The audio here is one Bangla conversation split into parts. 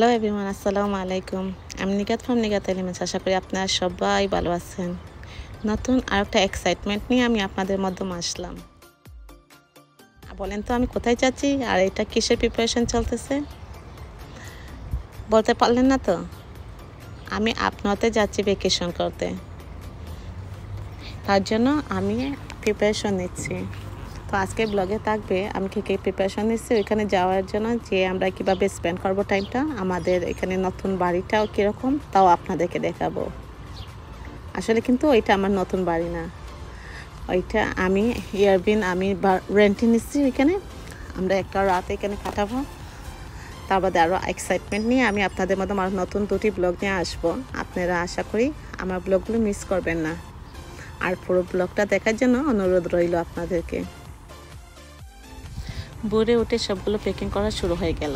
হ্যালো এভরিওয়ান, আসসালামু আলাইকুম। আমি নিগাত ফ্রম নিগাত এলিমেন্টস। আশা করি আপনারা সবাই ভালো আছেন। নতুন আরেকটা এক্সাইটমেন্ট নিয়ে আমি আপনাদের মাধ্যমে আসলাম। বলেন তো আমি কোথায় যাচ্ছি আর এটা কিসের প্রিপারেশন চলতেছে? বলতে পারলেন না তো? আমি আপনাতে যাচ্ছি ভ্যাকেশন করতে। তার জন্য আমি প্রিপারেশন নিচ্ছি। তো আজকে ব্লগে থাকবে আমি কী কী প্রিপারেশন নিচ্ছি ওইখানে যাওয়ার জন্য, যে আমরা কীভাবে স্পেন্ড করবো টাইমটা, আমাদের এখানে নতুন বাড়িটাও কীরকম তাও আপনাদেরকে দেখাবো। আসলে কিন্তু ওইটা আমার নতুন বাড়ি না, ওইটা আমি আমি রেন্টে নিচ্ছি। ওইখানে আমরা একটা রাত এখানে কাটাবো। তার বাদে আরও এক্সাইটমেন্ট নিয়ে আমি আপনাদের মধ্যে আমার নতুন দুটি ব্লগ নিয়ে আসবো। আপনারা আশা করি আমার ব্লগগুলো মিস করবেন না, আর পুরো ব্লগটা দেখার জন্য অনুরোধ রইল আপনাদেরকে। ভোরে উঠে সবগুলো প্যাকিং করা শুরু হয়ে গেল।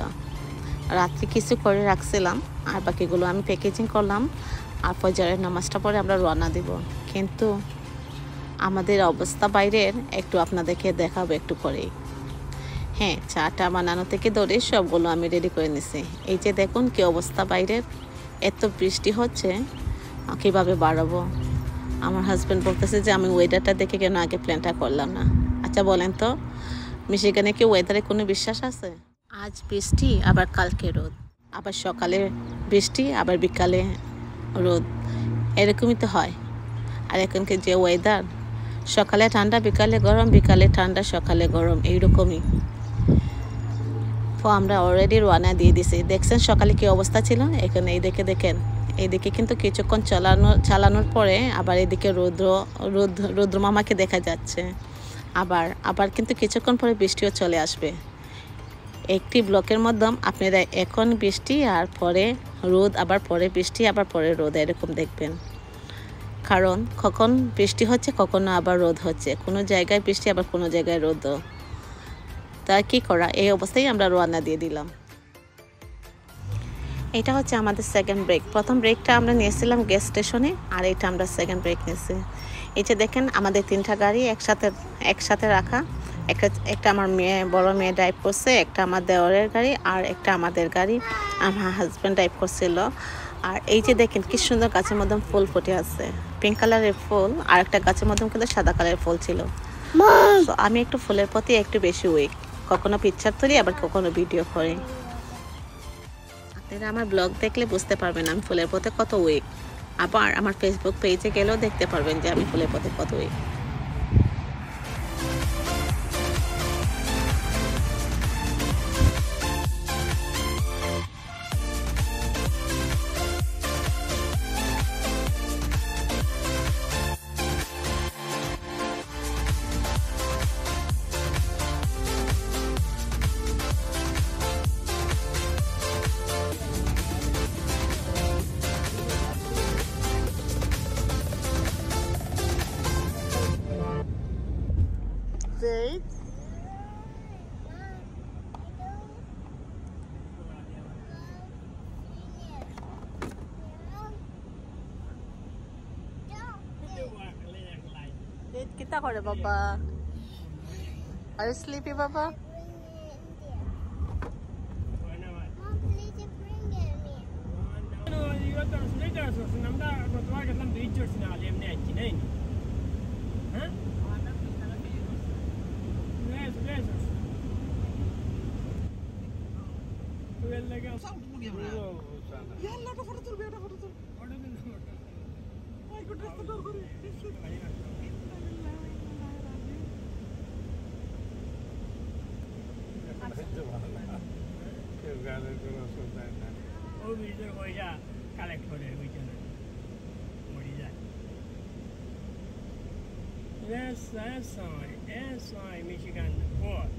রাত্রে কিছু করে রাখছিলাম আর বাকিগুলো আমি প্যাকেজিং করলাম, আর ফজরের নামাজটা পরে আমরা রওনা দিব। কিন্তু আমাদের অবস্থা বাইরের একটু আপনাদেরকে দেখাবো একটু করেই। হ্যাঁ, চাটা বানানো থেকে ধরে সবগুলো আমি রেডি করে নিছি। এই যে দেখুন কি অবস্থা বাইরের, এত বৃষ্টি হচ্ছে, কীভাবে বাড়াবো। আমার হাজব্যান্ড বলতেছে যে আমি ওয়েদারটা দেখে কেন আগে প্ল্যানটা করলাম না। আচ্ছা বলেন তো, মিশিগানে কি ওয়েদারে কোনো বিশ্বাস আছে? আজ বৃষ্টি, আবার কালকে রোদ, আবার সকালে বৃষ্টি, আবার বিকালে রোদ, এরকমই তো হয়। আর এখনকে যে ওয়েদার, সকালে ঠান্ডা বিকালে গরম, বিকালে ঠান্ডা সকালে গরম, এইরকমই। তো আমরা অলরেডি রওনা দিয়ে দিছি। দেখছেন সকালে কি অবস্থা ছিল, এখানে এই দেখেন এইদিকে কিন্তু কিছুক্ষণ চালানোর পরে আবার এদিকে রৌদ্র মামাকে দেখা যাচ্ছে। আবার কিন্তু কিছুক্ষণ পরে বৃষ্টিও চলে আসবে। একটি ব্লকের মাধ্যমে আপনারা এখন বৃষ্টি আর পরে রোদ, আবার পরে বৃষ্টি, আবার পরে রোদ, এরকম দেখবেন। কারণ কখন বৃষ্টি হচ্ছে, কখনো আবার রোদ হচ্ছে, কোনো জায়গায় বৃষ্টি আবার কোনো জায়গায় রোদ। তা কী করা, এই অবস্থায় আমরা রওনা দিয়ে দিলাম। এটা হচ্ছে আমাদের সেকেন্ড ব্রেক। প্রথম ব্রেকটা আমরা নিয়েছিলাম গ্যাস স্টেশনে, আর এটা আমরা সেকেন্ড ব্রেক নিয়েছি। এই যে দেখেন আমাদের তিনটা গাড়ি একসাথে রাখা। একটা আমার বড় মেয়ে ড্রাইভ করছে, একটা আমার দেওরের গাড়ি, আর একটা আমাদের গাড়ি আমার হাজব্যান্ড ড্রাইভ করছিল। আর এই যে দেখেন কি সুন্দর গাছের মধ্যে ফুল ফুটে আছে, পিঙ্ক কালারের ফুল, আর একটা গাছের মধ্যে কিন্তু সাদা কালারের ফুল ছিল। তো আমি একটু ফুলের প্রতি একটু বেশি উইক, কখনো পিকচার তুলি, আবার কখনো ভিডিও করি। আপনারা আমার ব্লগ দেখলে বুঝতে পারবেন আমি ফুলের পথে কত উইক। আবার আমার ফেসবুক পেজে গেলেও দেখতে পারবেন যে আমি ফুলের পথে কত উইক। Wait. Wait, kita করে বাবা। Are you sleepy, Baba? That's why Michigan Port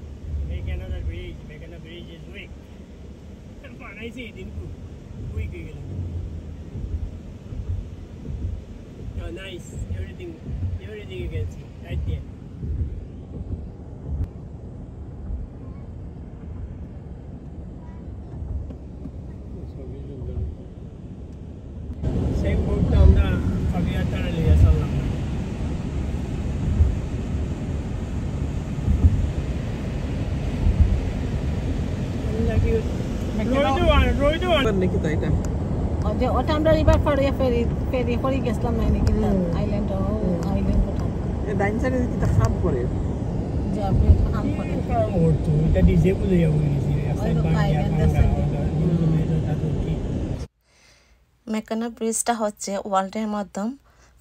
make another bridge is weak. But I see it in weak again. Oh, nice. Everything you can see right there. Same boat down the Aviator area, Salam. Like you, নাকি তাই এটা যে ওটা আমরা রিভার ফেরি করে গেছিলাম না নাকি আইল্যান্ড আইল্যান্ড ওটা ডাইন সাইডে কি তা খাপ করে যে আপনি আম করে এটা ডিজেবল হয়ে যাবে মেকানা ব্রিজটা হচ্ছে ওয়ার্ল্ডের মধ্যে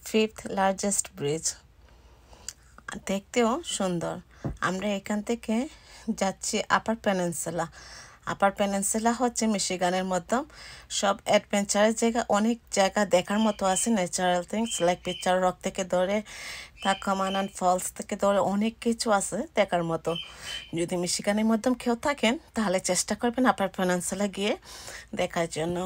5th লার্জেস্ট ব্রিজ, দেখতেও সুন্দর। আমরা এখান থেকে যাচ্ছি আপার পেনিনসুলা। আপার পেনিনসুলা হচ্ছে মিশিগানের মধ্যে সব অ্যাডভেঞ্চারের জায়গা, অনেক জায়গা দেখার মতো আছে। Natural things like picture rock থেকে ধরে তাকামানান ফলস থেকে ধরে অনেক কিছু আছে দেখার মতো। যদি মিশিগানের মধ্যে কেউ থাকেন তাহলে চেষ্টা করবেন আপার পেনিনসুলা গিয়ে দেখার জন্য।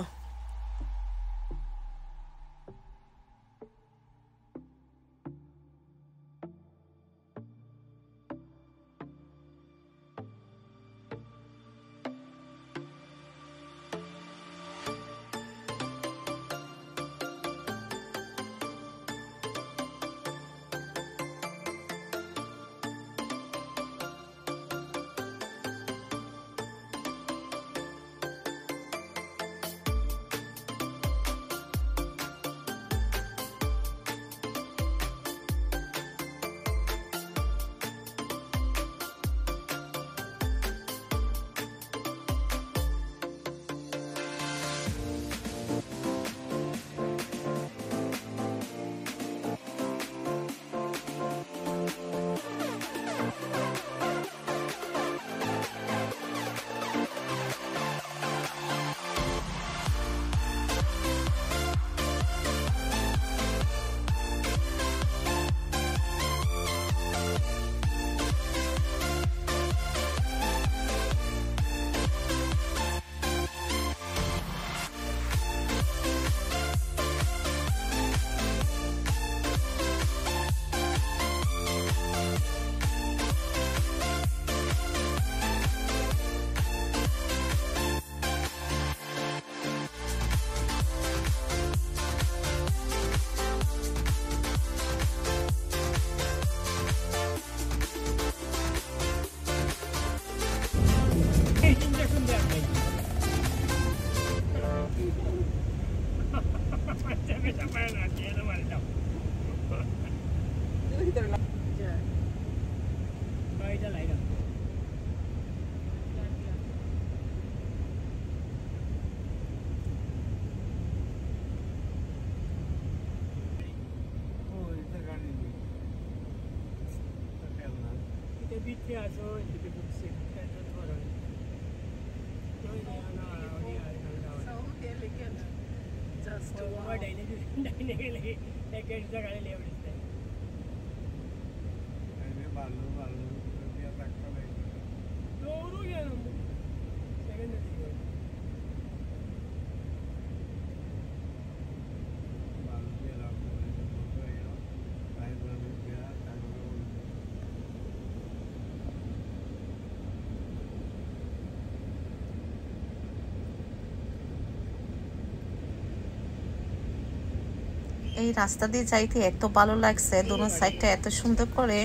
এই রাস্তা দিয়ে যাইতে এত ভালো লাগছে, দুনো সাইডটা এত সুন্দর করে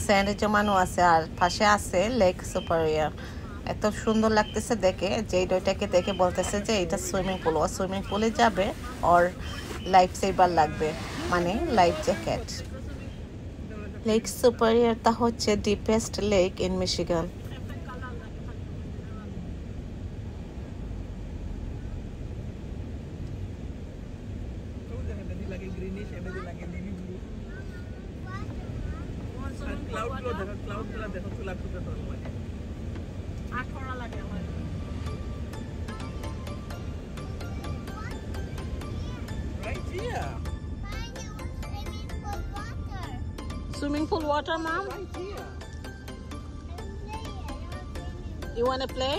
স্যান্ড জমানো আছে আর পাশে আছে লেক সুপারিয়র। এত সুন্দর লাগতেছে দেখে যে ওইটাকে দেখে বলতেছে যে এটা সুইমিং পুল। ও সুইমিং পুলে যাবে ওর লাইফ সেভার লাগবে, মানে লাইফ জ্যাকেট। লেক সুপারিয়রটা হচ্ছে deepest lake in Michigan. Swimming pool water, Mom? Right here. You want to play?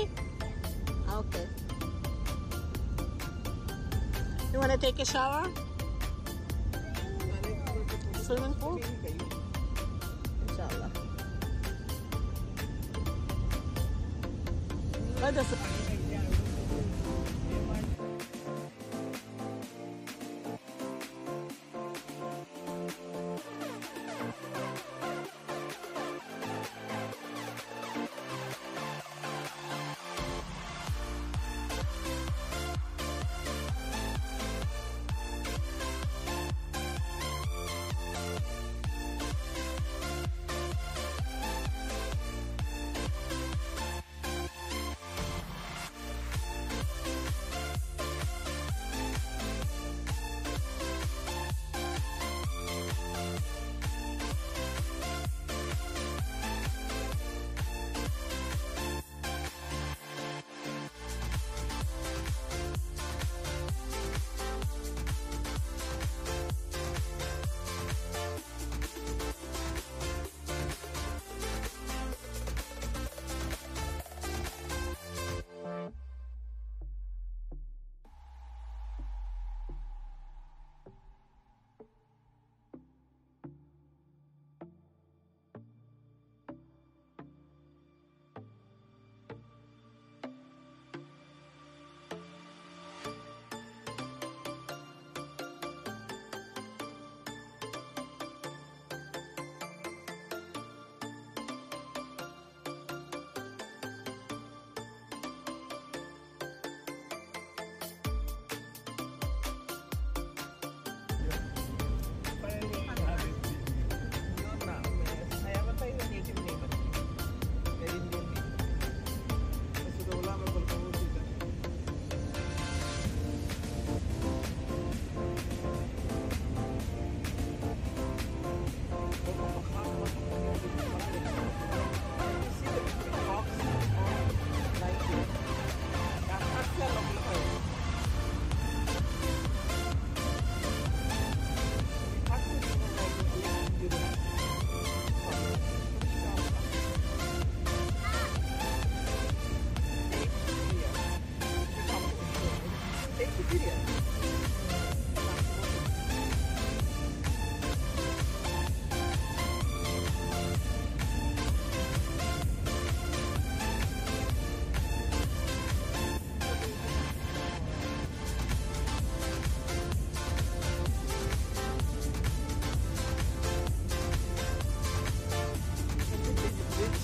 Okay. You want to take a shower? Swimming pool? Inshallah. Where does it?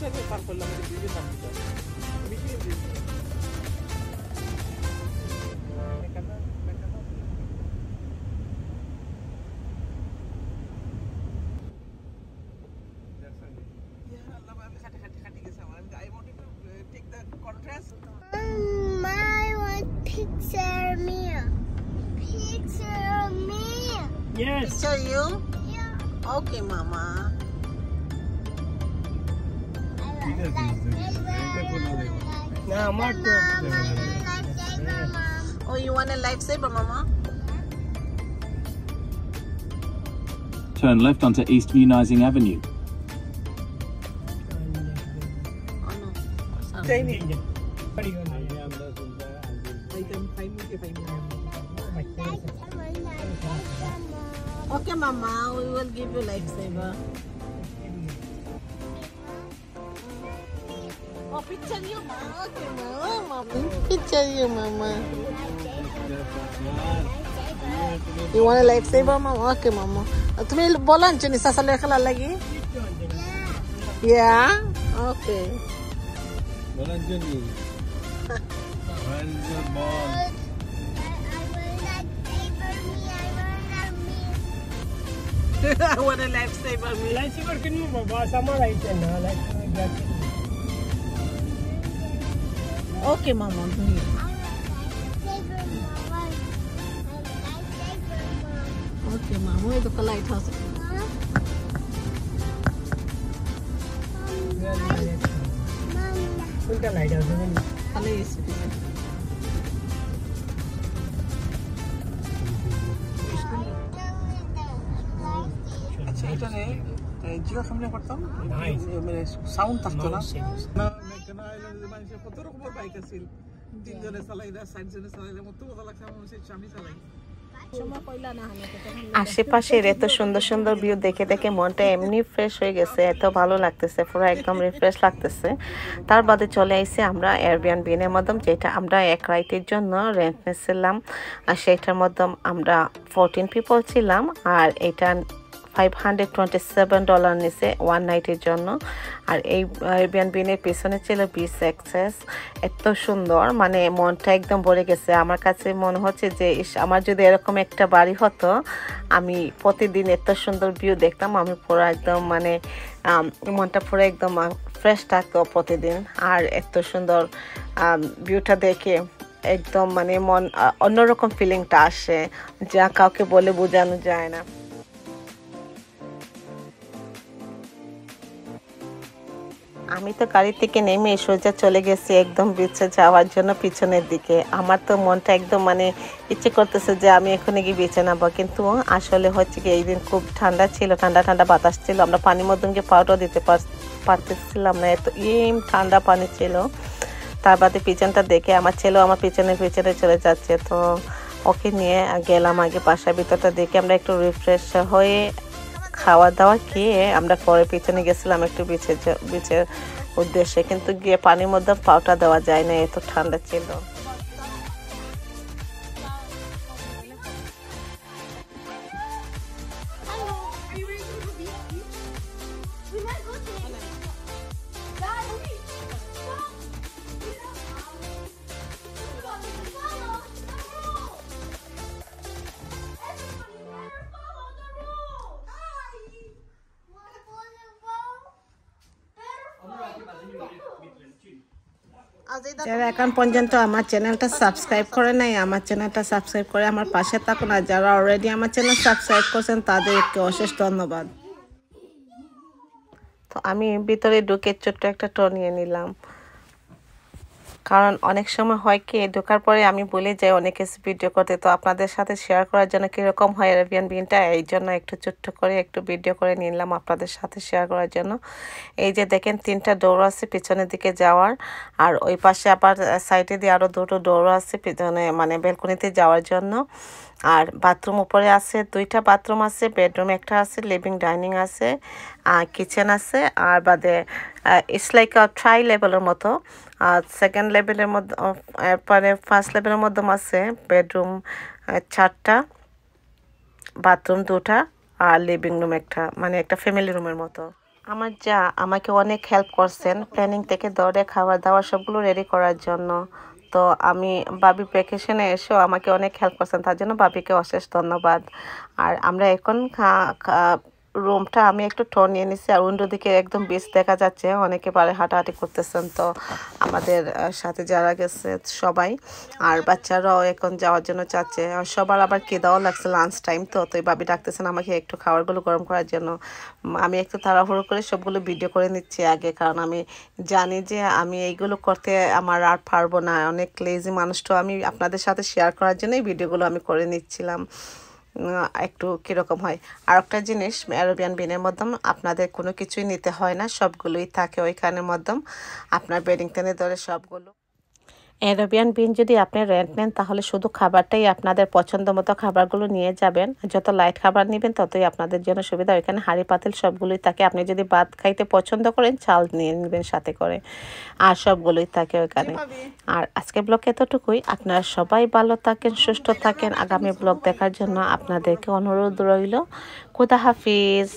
হিসাবে পার করলাম যে ব্রিজের নাম কি? Michigan bridge. I wanted to take the contrast. I want picture me. Picture me. Yes. Picture you? Yeah. Okay, Mama. Nah, Marco. Oh, you want a lifesaver, Mama? Turn left onto East Munizing Avenue. Oh no. Tiny. What do you want? I can find it if I know. Okay, Mama, we will give you lifesaver. Oh, picture you, Mama. Okay, Mama. Picture you, Mama. You want a lifesaver, Mama? Okay, Mama. তুমি বলো আনছনি সাসালে খেলার লাগি? Yeah. Okay. Bolan Johnny. Where is your ball? I want a lifesaver, me. Lifesaver can you Baba? Summer item na lifesaver jacket. Okay, Mama. Me. Okay, Mama. Where the lighthouse? Kunta light house na. Kale is. আচ্ছা এটা নে জিও সামনে করতাম Nice. মানে সাউন্ড থাকতো না Nice. না মেঘনা আইল্যান্ডে মানুষের কত রকমের বাইক আছিল তিনজনে চালাই না চারজনে চালাই না মত মজা লাগছে আমার মনে হচ্ছে আমি চালাই আশেপাশের এত সুন্দর সুন্দর ভিউ দেখে দেখে মনটা এমনি ফ্রেশ হয়ে গেছে, এত ভালো লাগতেছে, পুরো একদম রিফ্রেশ লাগতেছে। তার বাদে চলে আইসি আমরা এয়ারবিএনবি এর মাধ্যমে, যেটা আমরা এক রাইটের জন্য রেন্ট নিয়েছিলাম। আর সেটার মধ্যে আমরা 14 পিপল ছিলাম, আর এটা $527 নিছে ওয়ান নাইটের জন্য। আর এই এয়ারবিএনবি এর পিছনে ছিল বিচ অ্যাক্সেস, এত সুন্দর, মানে মনটা একদম ভরে গেছে। আমার কাছে মনে হচ্ছে যে আমার যদি এরকম একটা বাড়ি হতো, আমি প্রতিদিন এত সুন্দর ভিউ দেখতাম, আমি পুরো একদম মানে মনটা পুরো একদম ফ্রেশ থাকতো প্রতিদিন। আর এত সুন্দর ভিউটা দেখে একদম মানে মন অন্যরকম ফিলিংটা আসে, যা কাউকে বলে বোঝানো যায় না। আমি তো গাড়ি থেকে নেমে সোজা চলে গেছি একদম বিচে যাওয়ার জন্য পিছনের দিকে। আমার তো মনটা একদম মানে ইচ্ছে করতেছে যে আমি এখানে গিয়ে বেঁচে নামবো, কিন্তু আসলে হচ্ছে কি এই দিন খুব ঠান্ডা ছিল, ঠান্ডা ঠান্ডা বাতাস ছিল, আমরা পানির মধ্যে গিয়ে পাউডার দিতে পারতেছিলাম না, এত ঠান্ডা পানি ছিল। তার বাদে পিছনটা দেখে আমার ছেলেও আমার পিছনে পিছনে চলে যাচ্ছে, তো ওকে নিয়ে গেলাম আগে বাসার ভিতরটা দেখে আমরা একটু রিফ্রেশ হয়ে খাওয়া দাওয়া খেয়ে আমরা পরে পিছনে গেছিলাম একটু বিচের উদ্দেশ্যে, কিন্তু গিয়ে পানির মধ্যে পাউটা দেওয়া যায় না, এত ঠান্ডা ছিল। যারা এখন পর্যন্ত আমার চ্যানেলটা সাবস্ক্রাইব করে নাই, আমার চ্যানেলটা সাবস্ক্রাইব করে আমার পাশে থাকুন। আর যারা অলরেডি আমার চ্যানেল সাবস্ক্রাইব করছেন তাদেরকে অশেষ ধন্যবাদ। তো আমি ভিতরে ঢুকে ছোট্ট একটা টোর নিয়ে নিলাম, কারণ অনেক সময় হয় কি ঢোকার পরে আমি বলে যাই অনেক কিছু ভিডিও করতে, তো আপনাদের সাথে শেয়ার করার জন্য কীরকম হয় এয়ারবিএনবিটা, এই জন্য একটু ছোট্ট করে একটু ভিডিও করে নিলাম আপনাদের সাথে শেয়ার করার জন্য। এই যে দেখেন 3টা ডোর আছে পিছনের দিকে যাওয়ার, আর ওই পাশে আবার সাইডে দিয়ে আরও 2টো ডোর আছে পিছনে মানে ব্যালকনিতে যাওয়ার জন্য। আর বাথরুম উপরে আছে, 2টা বাথরুম আছে, বেডরুম একটা আছে, লিভিং ডাইনিং আছে, কিচেন আছে, আর বাদে ইটস লাইক ট্রাই লেভেলের মতো। আর সেকেন্ড লেভেলের মধ্যে এরপরে ফার্স্ট লেভেলের মধ্যে আছে বেডরুম 4টা, বাথরুম 2টা, আর লিভিং রুম একটা, মানে একটা ফ্যামিলি রুমের মতো। আমার যা আমাকে অনেক হেল্প করছেন প্ল্যানিং থেকে ধরে খাবার দাবার সবগুলো রেডি করার জন্য। তো আমি বাবি ভ্যাকেশনে এসেও আমাকে অনেক হেল্প করছেন, তার জন্য বাবিকে অশেষ ধন্যবাদ। আর আমরা এখন রুমটা আমি একটু টোর নিয়ে নিচ্ছি, আর উইন্ডো দিকে একদম বিচ দেখা যাচ্ছে, অনেকে পারে হাঁটাহাঁটি করতেছেন। তো আমাদের সাথে যারা গেছে সবাই, আর বাচ্চারাও এখন যাওয়ার জন্য চাচ্ছে। আর সবার আবার কেদাও লাগছে লাঞ্চ টাইম, তো এই বাবি ডাকতেছেন আমাকে একটু খাবারগুলো গরম করার জন্য। আমি একটু তাড়াহুড়ো করে সবগুলো ভিডিও করে নিচ্ছি আগে, কারণ আমি জানি যে আমি এইগুলো করতে আমার আর পারবো না, অনেক লেজি মানুষ। তো আমি আপনাদের সাথে শেয়ার করার জন্য এই ভিডিওগুলো আমি করে নিচ্ছিলাম, একটু কীরকম হয়। আর একটা জিনিস, অ্যারাবিয়ান বিনের মধ্যে আপনাদের কোনো কিছুই নিতে হয় না, সবগুলোই থাকে ওইখানের মধ্যে আপনার বেডিংটনে ধরে সবগুলো। অ্যারাবিয়ান বিন যদি আপনি রেন্ট নেন তাহলে শুধু খাবারটাই আপনাদের পছন্দ মতো খাবারগুলো নিয়ে যাবেন। যত লাইট খাবার নেবেন ততই আপনাদের জন্য সুবিধা। ওইখানে হাঁড়ি পাতিল সবগুলোই থাকে, আপনি যদি ভাত খাইতে পছন্দ করেন চাল নিয়ে নেবেন সাথে করে, আর সবগুলোই থাকে ওইখানে। আর আজকে ব্লগ এতটুকুই। আপনারা সবাই ভালো থাকেন, সুস্থ থাকেন। আগামী ব্লগ দেখার জন্য আপনাদেরকে অনুরোধ রইল। খুদা হাফিজ।